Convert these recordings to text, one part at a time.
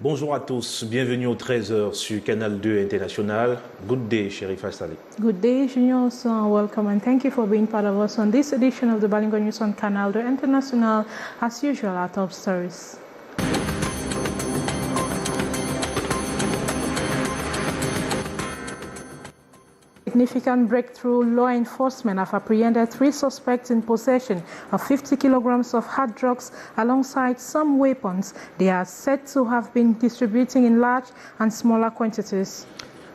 Bonjour à tous, bienvenue au 13h sur Canal 2 International. Good day, Sheriff Assali. Good day, Junior. Welcome and thank you for being part of us on this edition of the Bilingual News on Canal 2 International. As usual, our top stories. Significant breakthrough. Law enforcement have apprehended 3 suspects in possession of 50 kilograms of hard drugs alongside some weapons they are said to have been distributing in large and smaller quantities.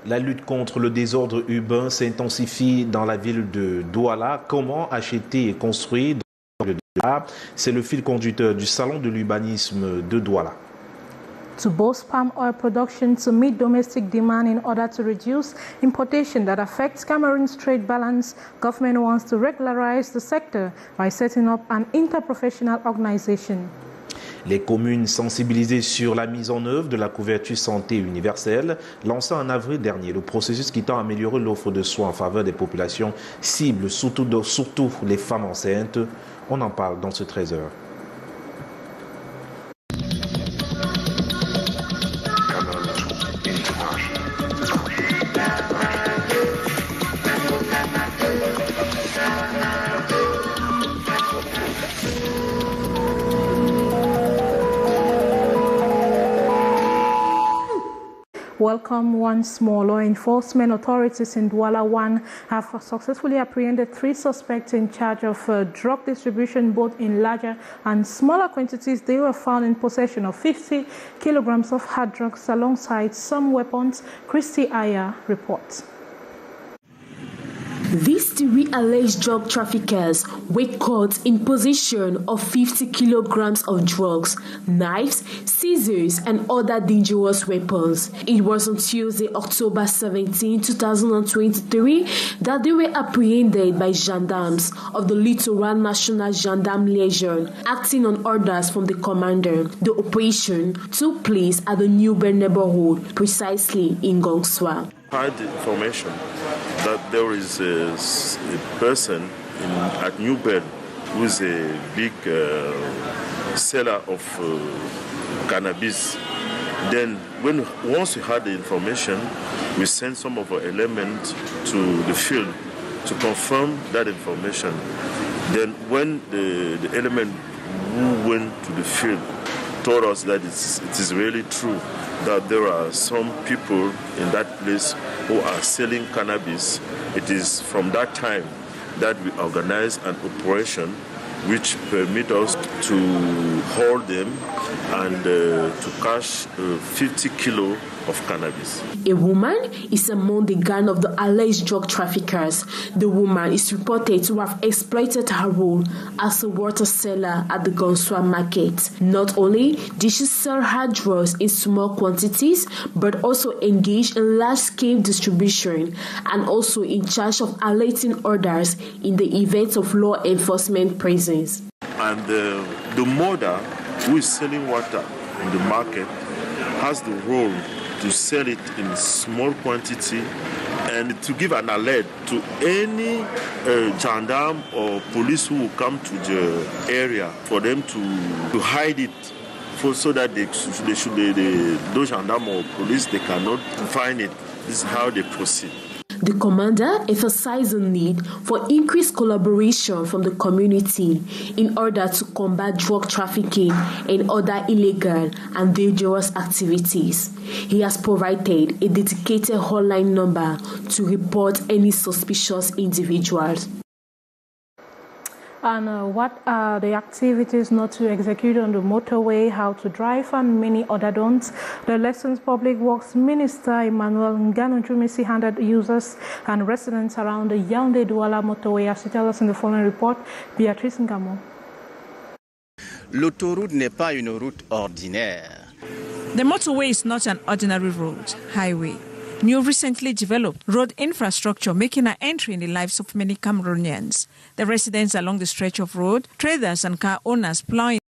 La lutte contre le désordre urbain s'intensifie dans la ville de Douala. Comment acheter et construire dans le Douala? C'est le fil conducteur du salon de l'urbanisme de Douala. To boost palm oil production to meet domestic demand in order to reduce importation that affects Cameroon's trade balance, government wants to regularize the sector by setting up an interprofessional organization. Les communes sensibilisées sur la mise en œuvre de la couverture santé universelle, lancée en avril dernier, le processus qui tend à améliorer l'offre de soins en faveur des populations cibles, surtout les femmes enceintes. On en parle dans ce 13h. Welcome once more. Law enforcement authorities in Douala 1 have successfully apprehended 3 suspects in charge of drug distribution both in larger and smaller quantities. They were found in possession of 50 kilograms of hard drugs alongside some weapons. Christy Aya reports. These 3 alleged drug traffickers were caught in possession of 50 kilograms of drugs, knives, scissors, and other dangerous weapons. It was on Tuesday, October 17, 2023, that they were apprehended by gendarmes of the Littoral National Gendarme Legion, acting on orders from the commander. The operation took place at the Newburn neighborhood, precisely in Gongswa. I had information that there is a person at Newburn who is a big seller of cannabis. Then once we had the information, we sent some of our elements to the field to confirm that information. Then when the element who went to the field told us that it is really true that there are some people in that place who are selling cannabis. It is from that time that we organize an operation which permit us to hold them and to cash 50 kilo of cannabis. A woman is among the gang of the alleged drug traffickers. The woman is reported to have exploited her role as a water seller at the Gonswa market. Not only did she sell her drugs in small quantities, but also engaged in large-scale distribution and also in charge of alerting orders in the event of law enforcement presence. And the mother who is selling water in the market has the role to sell it in small quantity and to give an alert to any gendarme or police who will come to the area for them to hide it so that those gendarme or police, they cannot find it. This is how they proceed. The commander emphasized the need for increased collaboration from the community in order to combat drug trafficking and other illegal and dangerous activities. He has provided a dedicated hotline number to report any suspicious individuals. And what are the activities not to execute on the motorway, how to drive, and many other don'ts? The Lessons Public Works Minister Emmanuel Nganojumisi handed users and residents around the Yaoundé-Douala motorway, as he tells us in the following report. Beatrice Ngamo. L'autoroute n'est pas une route ordinaire. The motorway is not an ordinary road, highway. New recently developed road infrastructure making an entry in the lives of many Cameroonians. The residents along the stretch of road, traders and car owners plowing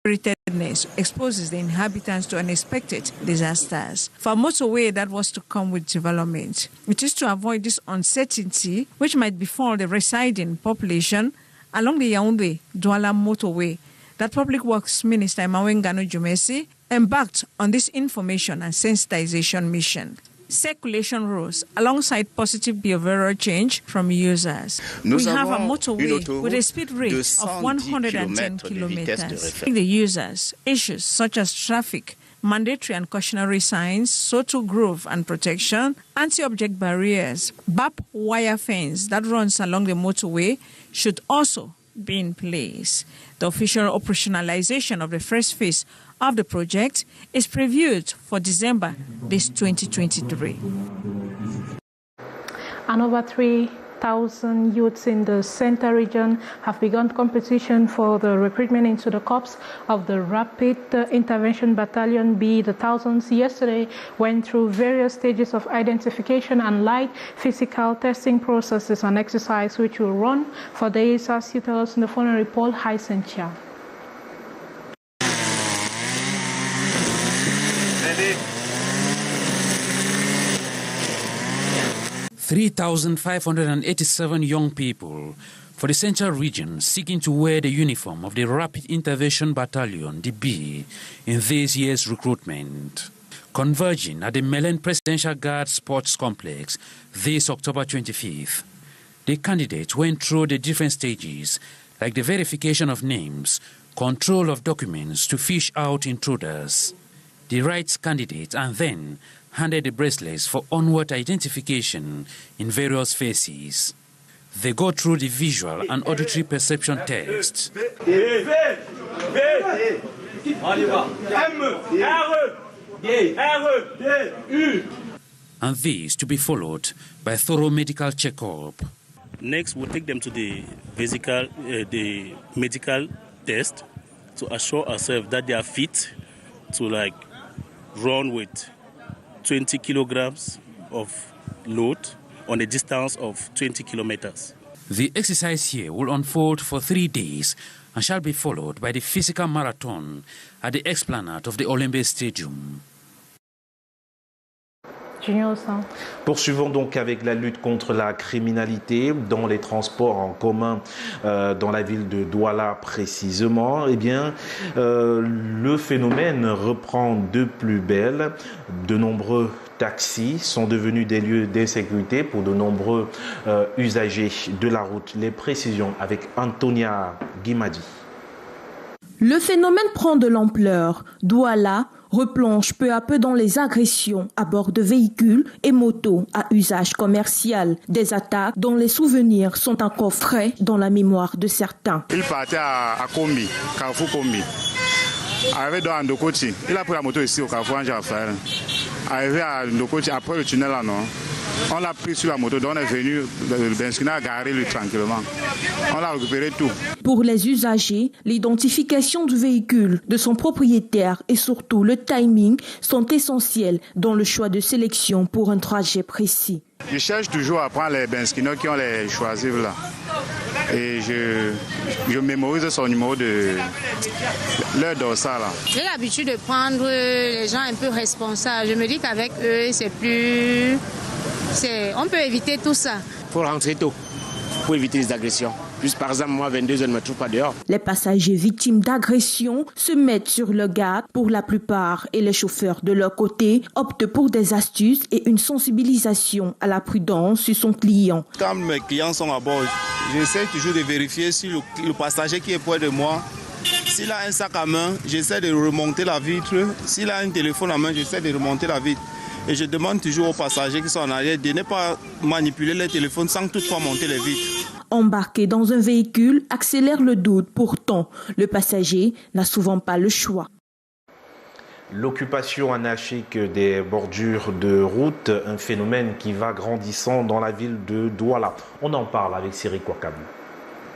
Preparedness exposes the inhabitants to unexpected disasters. For a motorway that was to come with development, it is to avoid this uncertainty which might befall the residing population along the Yaoundé-Douala motorway that Public Works Minister Emawengano Jumesi embarked on this information and sensitization mission. Circulation rules alongside positive behavioral change from users. We have a motorway with a speed rate of 110 kilometers. The users, issues such as traffic, mandatory and cautionary signs, social growth and protection, anti-object barriers, barbed wire fence that runs along the motorway should also be in place. The official operationalization of the first phase of the project is previewed for December this 2023. And over 3,000 youths in the Center region have begun competition for the recruitment into the corps of the Rapid Intervention Battalion B. The thousands yesterday went through various stages of identification and light physical testing processes and exercise which will run for days, as you tell us in the following report. Hi, Sentia. 3,587 young people for the Central region seeking to wear the uniform of the Rapid Intervention Battalion, the B, in this year's recruitment. Converging at the Melen Presidential Guard Sports Complex this October 25th, the candidates went through the different stages like the verification of names, control of documents to fish out intruders, the rights candidates, and then handed the bracelets for onward identification in various phases. They go through the visual and auditory perception test. And these to be followed by thorough medical checkup. Next, we'll take them to the medical test to assure ourselves that they are fit to run with 20 kilograms of load on a distance of 20 kilometers. The exercise here will unfold for 3 days and shall be followed by the physical marathon at the esplanade of the Olembe Stadium. Poursuivons donc avec la lutte contre la criminalité dans les transports en commun dans la ville de Douala précisément. Eh bien, le phénomène reprend de plus belle. De nombreux taxis sont devenus des lieux d'insécurité pour de nombreux usagers de la route. Les précisions avec Antonia Guimadi. Le phénomène prend de l'ampleur. Douala replonge peu à peu dans les agressions à bord de véhicules et motos à usage commercial. Des attaques dont les souvenirs sont encore frais dans la mémoire de certains. Il partait à Kombi, Carrefour Kombi. Arrivé dans Ndokochi, il a pris la moto ici au Carrefour Ange-Raphaël. Arrivé à Ndokochi, après le tunnel là, non. On l'a pris sur la moto, donc on est venu, le Benskina a garé lui tranquillement. On l'a récupéré tout. Pour les usagers, l'identification du véhicule, de son propriétaire et surtout le timing sont essentiels dans le choix de sélection pour un trajet précis. Je cherche toujours à prendre les Benskina qui ont les choisis là. Et je mémorise son numéro de leur dorsal là. J'ai l'habitude de prendre les gens un peu responsables. Je me dis qu'avec eux, c'est plus... on peut éviter tout ça. Il faut rentrer tôt pour éviter les agressions. Juste par exemple, moi, 22 heures, je ne me trouve pas dehors. Les passagers victimes d'agressions se mettent sur le garde pour la plupart et les chauffeurs de leur côté optent pour des astuces et une sensibilisation à la prudence sur son client. Quand mes clients sont à bord, j'essaie toujours de vérifier si le passager qui est près de moi, s'il a un sac à main, j'essaie de remonter la vitre. S'il a un téléphone à main, j'essaie de remonter la vitre. Et je demande toujours aux passagers qui sont en arrière de ne pas manipuler les téléphones sans toutefois monter les vitres. Embarquer dans un véhicule accélère le doute. Pourtant, le passager n'a souvent pas le choix. L'occupation anarchique des bordures de route, un phénomène qui va grandissant dans la ville de Douala. On en parle avec Cyril Kwakabou.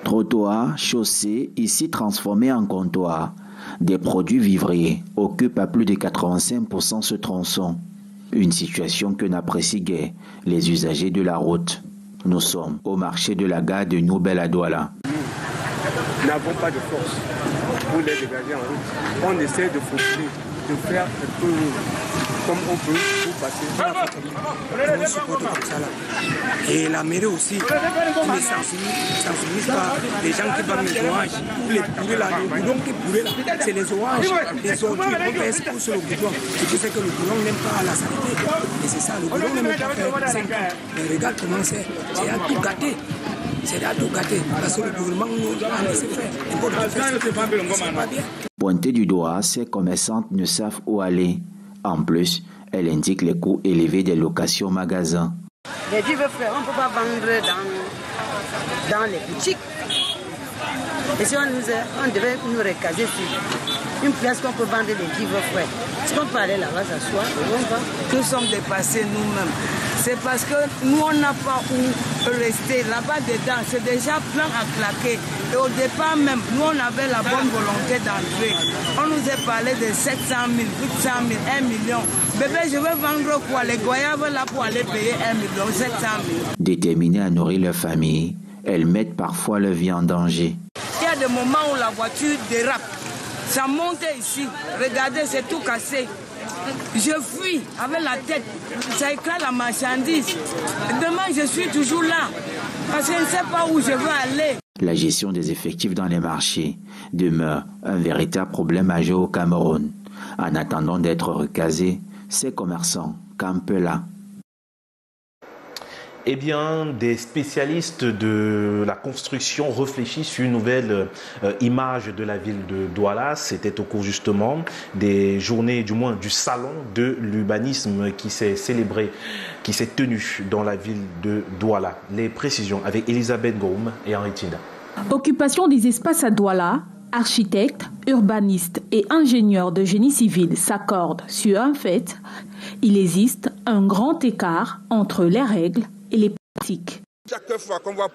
Trottoirs, chaussées, ici transformés en comptoirs. Des produits vivriers occupent à plus de 85% ce tronçon. Une situation que n'apprécient guère les usagers de la route. Nous sommes au marché de la gare de Noubel à Douala. n'avons pas de force pour les dégager en route. On essaie de faufiler, de faire un peu comme on peut pour passer. On supporte comme ça là. Et la mairie aussi, qui ne sensibilise pas les gens qui vendent les oranges. Les bourrés là, les bourrons qui bourrés là, c'est les oranges, les ordures. On pèse pour sur le bourron. Ce qui fait que le bourron n'aime pas la santé. Et c'est ça, le bourron n'aime pas faire 5 ans. Mais regarde comment c'est à tout gâter. C'est à tout gâter. Parce que le gouvernement nous a laissé faire. C'est pas bien. Pointé du doigt, ces commerçantes ne savent où aller. En plus, elle indique les coûts élevés des locations magasins. Les divers frais, on ne peut pas vendre dans les boutiques. Et si on devait nous recaser sur une place qu'on peut vendre des divers frais, est-ce qu'on peut aller là-bas s'asseoir? Nous sommes dépassés nous-mêmes. C'est parce que nous, on n'a pas où rester. Là-bas dedans, c'est déjà plein à claquer. Et au départ même, nous, on avait la bonne volonté d'entrer. On nous a parlé de 700 000, 800 000, 1 million. Bébé, je veux vendre quoi? Les goyaves là pour aller payer 1 million, 700 000. Déterminées à nourrir leur famille, elles mettent parfois leur vie en danger. Il y a des moments où la voiture dérape. Ça monte ici. Regardez, c'est tout cassé. Je fuis avec la tête. Ça éclate la marchandise. Demain, je suis toujours là. Parce que je ne sais pas où je veux aller. La gestion des effectifs dans les marchés demeure un véritable problème majeur au Cameroun. En attendant d'être recasés, ces commerçants campent là. Eh bien, des spécialistes de la construction réfléchissent sur une nouvelle image de la ville de Douala. C'était au cours justement des journées, du moins du salon de l'urbanisme qui s'est célébré, qui s'est tenu dans la ville de Douala. Les précisions avec Elisabeth Goum et Henri Tinda. Occupation des espaces à Douala, architectes, urbanistes et ingénieurs de génie civil s'accordent sur un fait. Il existe un grand écart entre les règles et les pratiques. Chaque fois qu'on va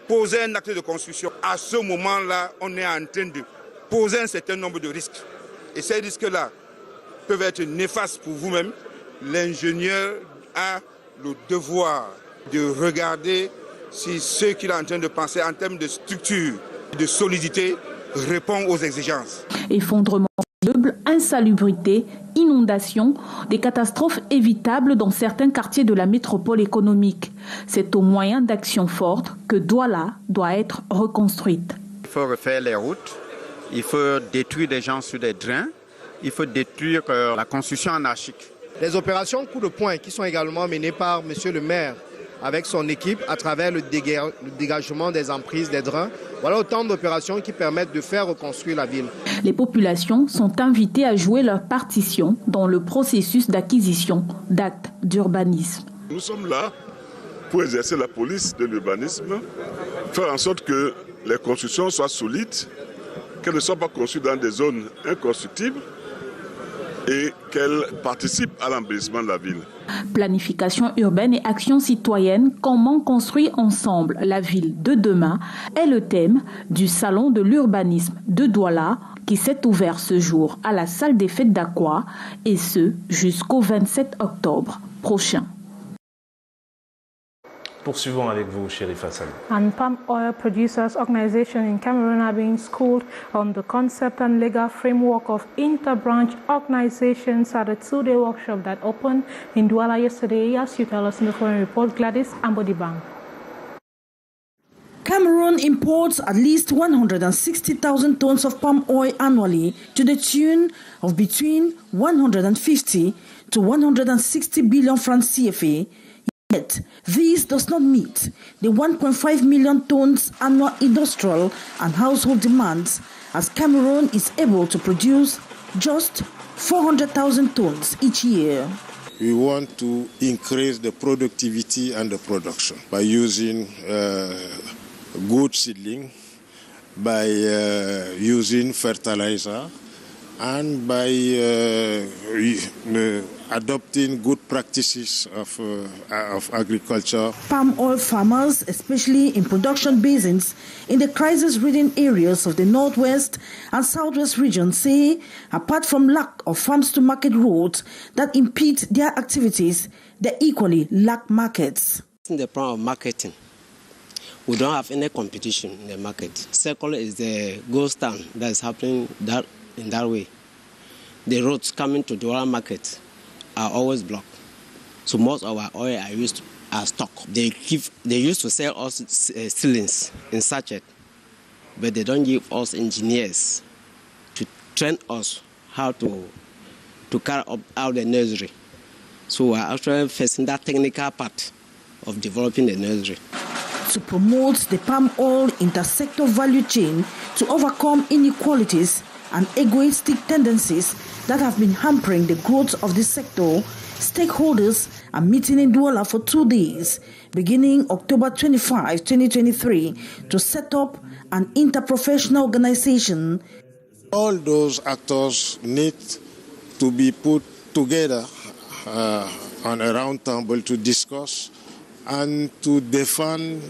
poser un acte de construction, à ce moment-là, on est en train de poser un certain nombre de risques. Et ces risques-là peuvent être néfastes pour vous-même. L'ingénieur a le devoir de regarder si ce qu'il est en train de penser en termes de structure, de solidité, répond aux exigences. Effondrement d'immeubles, insalubrité, inondations, des catastrophes évitables dans certains quartiers de la métropole économique. C'est au moyen d'actions fortes que Douala doit être reconstruite. Il faut refaire les routes, il faut détruire des gens sur des drains, il faut détruire la construction anarchique. Les opérations coup de poing qui sont également menées par M. le maire avec son équipe à travers le dégagement des emprises des drains. Voilà autant d'opérations qui permettent de faire reconstruire la ville. Les populations sont invitées à jouer leur partition dans le processus d'acquisition d'actes d'urbanisme. Nous sommes là pour exercer la police de l'urbanisme, faire en sorte que les constructions soient solides, qu'elles ne soient pas construites dans des zones inconstructibles et qu'elles participent à l'embellissement de la ville. Planification urbaine et action citoyenne, comment construire ensemble la ville de demain est le thème du salon de l'urbanisme de Douala qui s'est ouvert ce jour à la salle des fêtes d'Aqua et ce jusqu'au 27 octobre prochain. Poursuivons avec vous, Chérif Hassan. And palm oil producers organization in Cameroon are being schooled on the concept and legal framework of inter-branch organizations at a two-day workshop that opened in Douala yesterday, as you tell us in the following report. Gladys Ambodibang. Cameroon imports at least 160,000 tons of palm oil annually to the tune of between 150 to 160 billion francs CFA. Yet, this does not meet the 1.5 million tons annual industrial and household demands, as Cameroon is able to produce just 400,000 tons each year. We want to increase the productivity and the production by using good seedling, by using fertilizer, and by adopting good practices of agriculture. Palm oil farmers, especially in production basins in the crisis-ridden areas of the northwest and southwest regions, say apart from lack of farms-to-market roads that impede their activities, they equally lack markets. In the problem of marketing, we don't have any competition in the market. Second is the ghost stand that is happening in that way. The roads coming to Douala market are always blocked. So most of our oil are used as stock. They used to sell us ceilings in sachet, but they don't give us engineers to train us how to carry out the nursery. So we're actually facing that technical part of developing the nursery. To promote the palm oil intersector value chain to overcome inequalities and egoistic tendencies that have been hampering the growth of this sector, stakeholders are meeting in Douala for 2 days, beginning October 25, 2023, to set up an interprofessional organization. All those actors need to be put together on a round table to discuss and to defend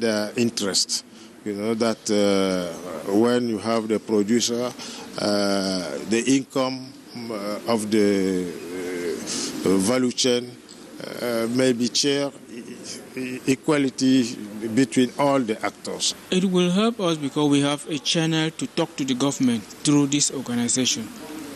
their interests. You know that when you have the producer, the income of the value chain may be shared equality between all the actors. It will help us because we have a channel to talk to the government through this organization.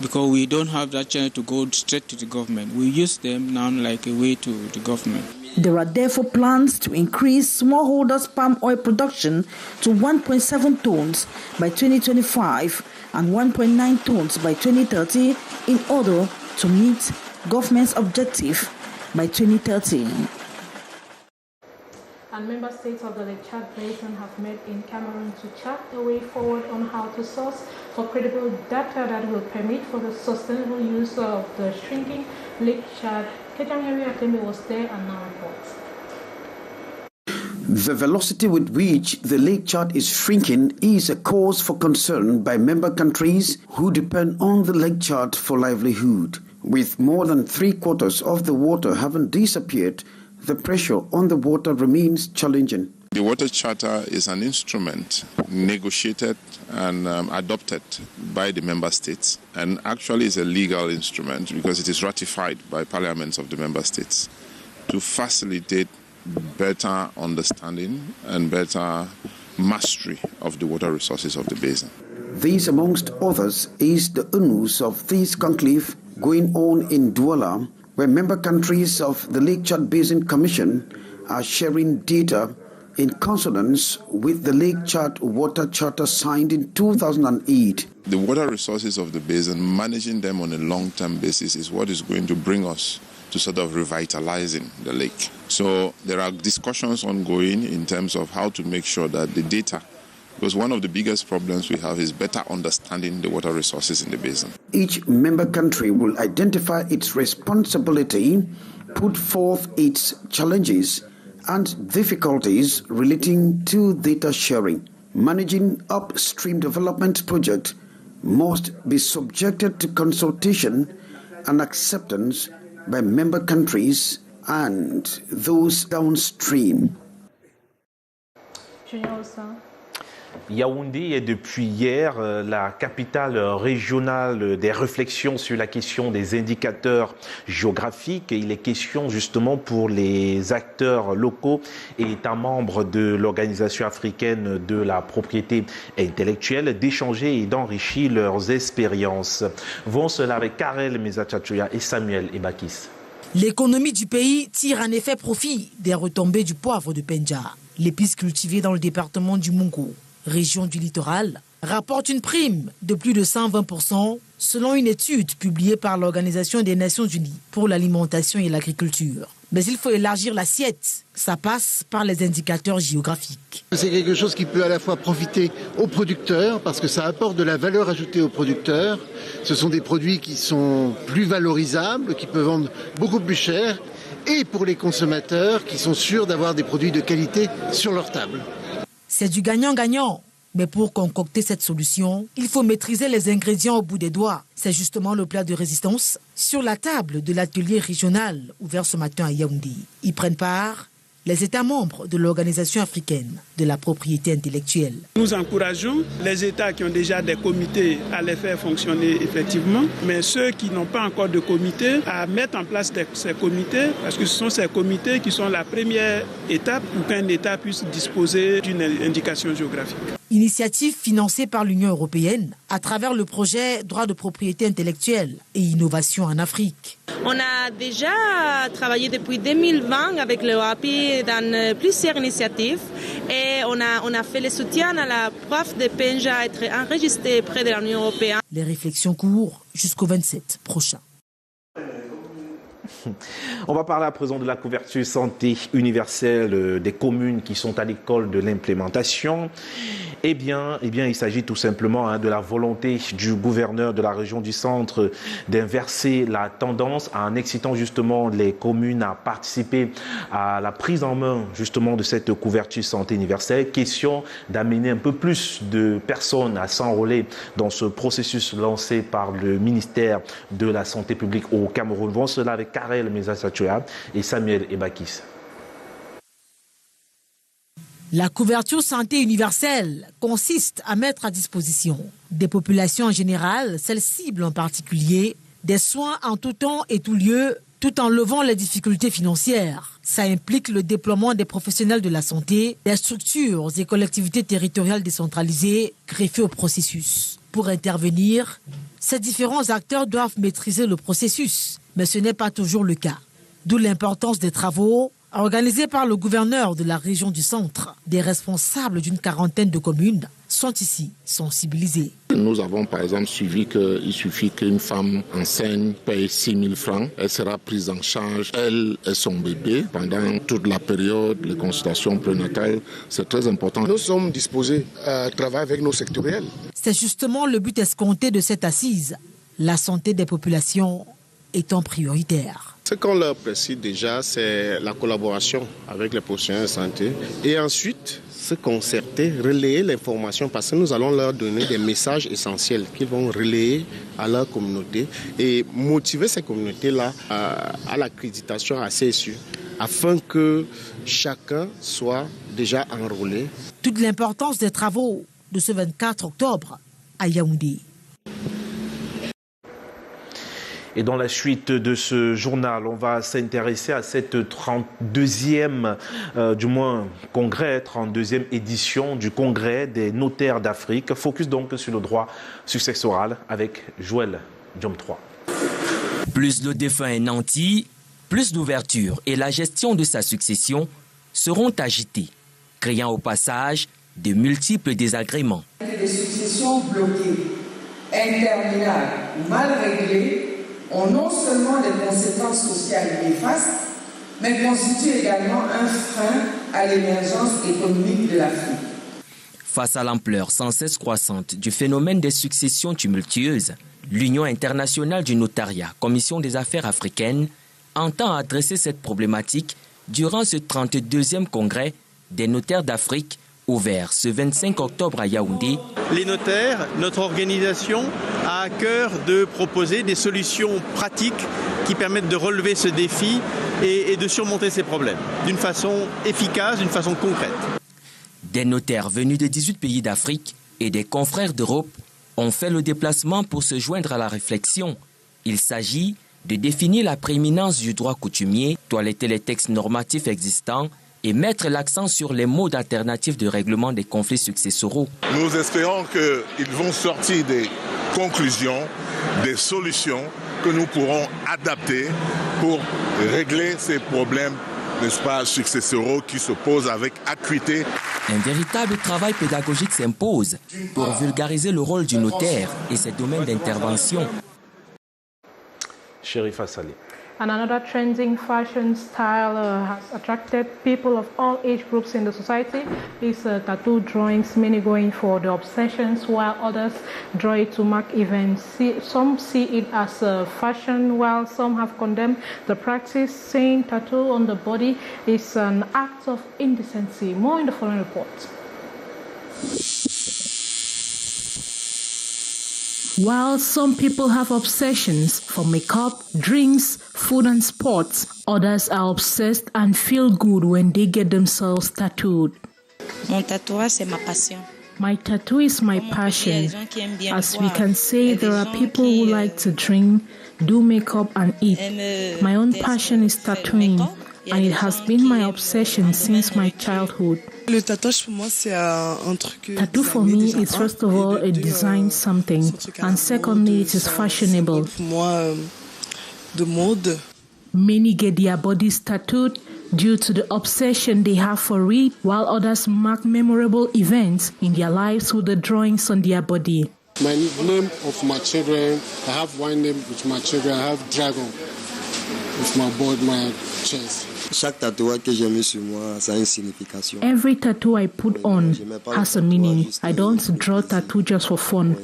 Because we don't have that channel to go straight to the government. We use them now like a way to the government. There are therefore plans to increase smallholders' palm oil production to 1.7 tons by 2025 and 1.9 tons by 2030 in order to meet government's objective by 2030. And member states of the Lake Chad Basin have met in Cameroon to chart the way forward on how to source for credible data that will permit for the sustainable use of the shrinking Lake Chad. Kejangeri Akembe was there and now reports. The velocity with which the Lake Chad is shrinking is a cause for concern by member countries who depend on the Lake Chad for livelihood. With more than 3/4 of the water having disappeared, the pressure on the water remains challenging. The Water Charter is an instrument negotiated and adopted by the member states, and actually is a legal instrument because it is ratified by parliaments of the member states to facilitate better understanding and better mastery of the water resources of the basin. This, amongst others, is the onus of this conclave going on in Douala, where member countries of the Lake Chad Basin Commission are sharing data in consonance with the Lake Chad Water Charter signed in 2008. The water resources of the basin, managing them on a long-term basis is what is going to bring us to sort of revitalizing the lake. So there are discussions ongoing in terms of how to make sure that the data, because one of the biggest problems we have is better understanding the water resources in the basin. Each member country will identify its responsibility, put forth its challenges and difficulties relating to data sharing. Managing upstream development project must be subjected to consultation and acceptance by member countries and those downstream. Yaoundé est depuis hier la capitale régionale des réflexions sur la question des indicateurs géographiques. Et il est question justement pour les acteurs locaux et États membres de l'Organisation africaine de la propriété intellectuelle d'échanger et d'enrichir leurs expériences. Vont cela avec Karel Mezachachoya et Samuel Ebakis. L'économie du pays tire en effet profit des retombées du poivre de Penja. L'épice cultivée dans le département du Mungo, région du littoral, rapporte une prime de plus de 120% selon une étude publiée par l'Organisation des Nations Unies pour l'alimentation et l'agriculture. Mais il faut élargir l'assiette. Ça passe par les indicateurs géographiques. C'est quelque chose qui peut à la fois profiter aux producteurs parce que ça apporte de la valeur ajoutée aux producteurs. Ce sont des produits qui sont plus valorisables, qui peuvent vendre beaucoup plus cher, et pour les consommateurs qui sont sûrs d'avoir des produits de qualité sur leur table. C'est du gagnant-gagnant. Mais pour concocter cette solution, il faut maîtriser les ingrédients au bout des doigts. C'est justement le plat de résistance sur la table de l'atelier régional ouvert ce matin à Yaoundé. Y prennent part les États membres de l'Organisation africaine de la propriété intellectuelle. Nous encourageons les États qui ont déjà des comités à les faire fonctionner effectivement, mais ceux qui n'ont pas encore de comité à mettre en place ces comités, parce que ce sont ces comités qui sont la première étape pour qu'un État puisse disposer d'une indication géographique. Initiative financée par l'Union européenne à travers le projet Droit de propriété intellectuelle et innovation en Afrique. On a déjà travaillé depuis 2020 avec l'OAPI dans plusieurs initiatives et on a fait le soutien à la prof de Penja à être enregistrée près de l'Union européenne. Les réflexions courent jusqu'au 27 prochain. On va parler à présent de la couverture santé universelle des communes qui sont à l'école de l'implémentation. Eh bien, il s'agit tout simplement de la volonté du gouverneur de la région du centre d'inverser la tendance en excitant justement les communes à participer à la prise en main justement de cette couverture santé universelle. Question d'amener un peu plus de personnes à s'enrôler dans ce processus lancé par le ministère de la Santé publique au Cameroun. Voyons cela avec Karel Meza-Satuya et Samuel Ebakis. La couverture santé universelle consiste à mettre à disposition des populations en général, celles cibles en particulier, des soins en tout temps et tout lieu, tout en levant les difficultés financières. Ça implique le déploiement des professionnels de la santé, des structures et collectivités territoriales décentralisées greffées au processus. Pour intervenir, ces différents acteurs doivent maîtriser le processus, mais ce n'est pas toujours le cas. D'où l'importance des travaux organisés par le gouverneur de la région du centre. Des responsables d'une quarantaine de communes sont ici sensibilisés. Nous avons par exemple suivi qu'il suffit qu'une femme enceinte paye 6 000 francs. Elle sera prise en charge, elle et son bébé, pendant toute la période, les consultations prénatales. C'est très important. Nous sommes disposés à travailler avec nos sectoriels. C'est justement le but escompté de cette assise. La santé des populations étant prioritaire. Ce qu'on leur précise déjà, c'est la collaboration avec les professionnels de santé et ensuite se concerter, relayer l'information parce que nous allons leur donner des messages essentiels qu'ils vont relayer à leur communauté et motiver ces communautés-là à l'accréditation à CSU afin que chacun soit déjà enrôlé. Toute l'importance des travaux de ce 24 octobre à Yaoundé. Et dans la suite de ce journal, on va s'intéresser à cette 32e, congrès, 32e édition du congrès des notaires d'Afrique. Focus donc sur le droit successoral avec Joël Diom 3. Plus le défunt est nanti, plus l'ouverture et la gestion de sa succession seront agitées, créant au passage de multiples désagréments. Des successions bloquées, interminables, mal réglées, ont non seulement des conséquences sociales néfastes, mais constituent également un frein à l'émergence économique de l'Afrique. Face à l'ampleur sans cesse croissante du phénomène des successions tumultueuses, l'Union internationale du notariat, Commission des affaires africaines, entend adresser cette problématique durant ce 32e congrès des notaires d'Afrique ouvert ce 25 octobre à Yaoundé. Les notaires, notre organisation, a à cœur de proposer des solutions pratiques qui permettent de relever ce défi et de surmonter ces problèmes d'une façon efficace, d'une façon concrète. Des notaires venus de 18 pays d'Afrique et des confrères d'Europe ont fait le déplacement pour se joindre à la réflexion. Il s'agit de définir la prééminence du droit coutumier, toiletter les textes normatifs existants et mettre l'accent sur les modes alternatifs de règlement des conflits successoraux. Nous espérons qu'ils vont sortir des conclusions, des solutions que nous pourrons adapter pour régler ces problèmes, n'est-ce pas, successoraux qui se posent avec acuité. Un véritable travail pédagogique s'impose pour vulgariser le rôle du notaire et ses domaines d'intervention. Sherifa Saleh. And another trending fashion style has attracted people of all age groups in the society is tattoo drawings, many going for the obsessions while others draw it to mark events. Some see it as a fashion while some have condemned the practice, saying tattoo on the body is an act of indecency. More in the following report. While some people have obsessions for makeup, drinks, food and sports, others are obsessed and feel good when they get themselves tattooed. Mon tatouage, c'est ma passion. My tattoo is my passion. As we can say, there are people who like to drink, do makeup and eat. My own passion is tattooing, and it has been my obsession since my childhood. Tattoo for me is first of all a design something, and secondly it is fashionable. Many get their bodies tattooed due to the obsession they have for it, while others mark memorable events in their lives with the drawings on their body. My name of my children, I have one name with my children, I have dragon with my board, my chest. Every tattoo I put on has a meaning. I don't draw tattoo just for fun.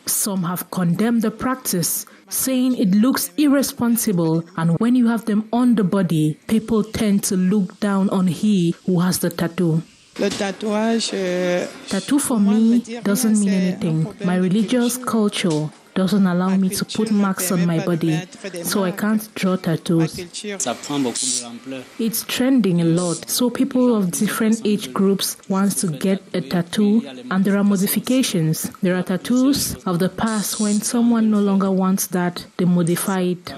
Some have condemned the practice, saying it looks irresponsible, and when you have them on the body, people tend to look down on he who has the tattoo. Tattoo for me doesn't mean anything. My religious culture doesn't allow me to put marks on my body, so I can't draw tattoos. It's trending a lot, so people of different age groups want to get a tattoo, and there are modifications. There are tattoos of the past. When someone no longer wants that, they modify it.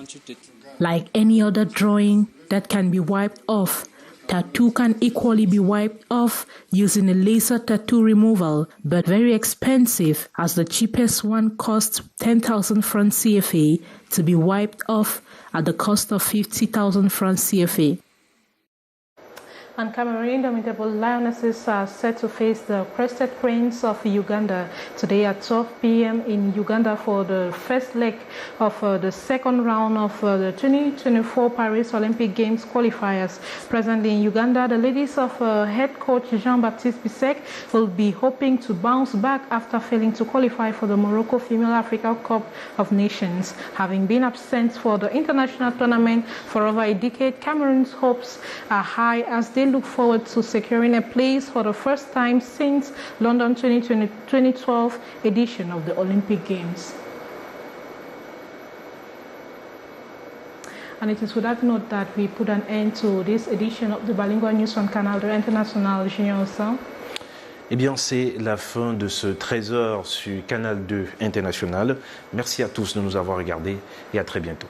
Like any other drawing that can be wiped off, tattoo can equally be wiped off using a laser tattoo removal, but very expensive, as the cheapest one costs 10,000 francs CFA to be wiped off at the cost of 50,000 francs CFA. And Cameroon indomitable lionesses are set to face the crested cranes of Uganda today at 12 p.m. in Uganda for the first leg of the second round of the 2024 Paris Olympic Games qualifiers. Presently in Uganda, the ladies of head coach Jean-Baptiste Bissek will be hoping to bounce back after failing to qualify for the Morocco Female Africa Cup of Nations. Having been absent for the international tournament for over a decade, Cameroon's hopes are high as they look forward to securing a place for the first time since London 2012 edition of the Olympic Games. And it is with that note that we put an end to this edition of the Bilingual News on Canal International. Eh bien, c'est la fin de ce 13h sur Canal 2 International. Merci à tous de nous avoir regardés et à très bientôt.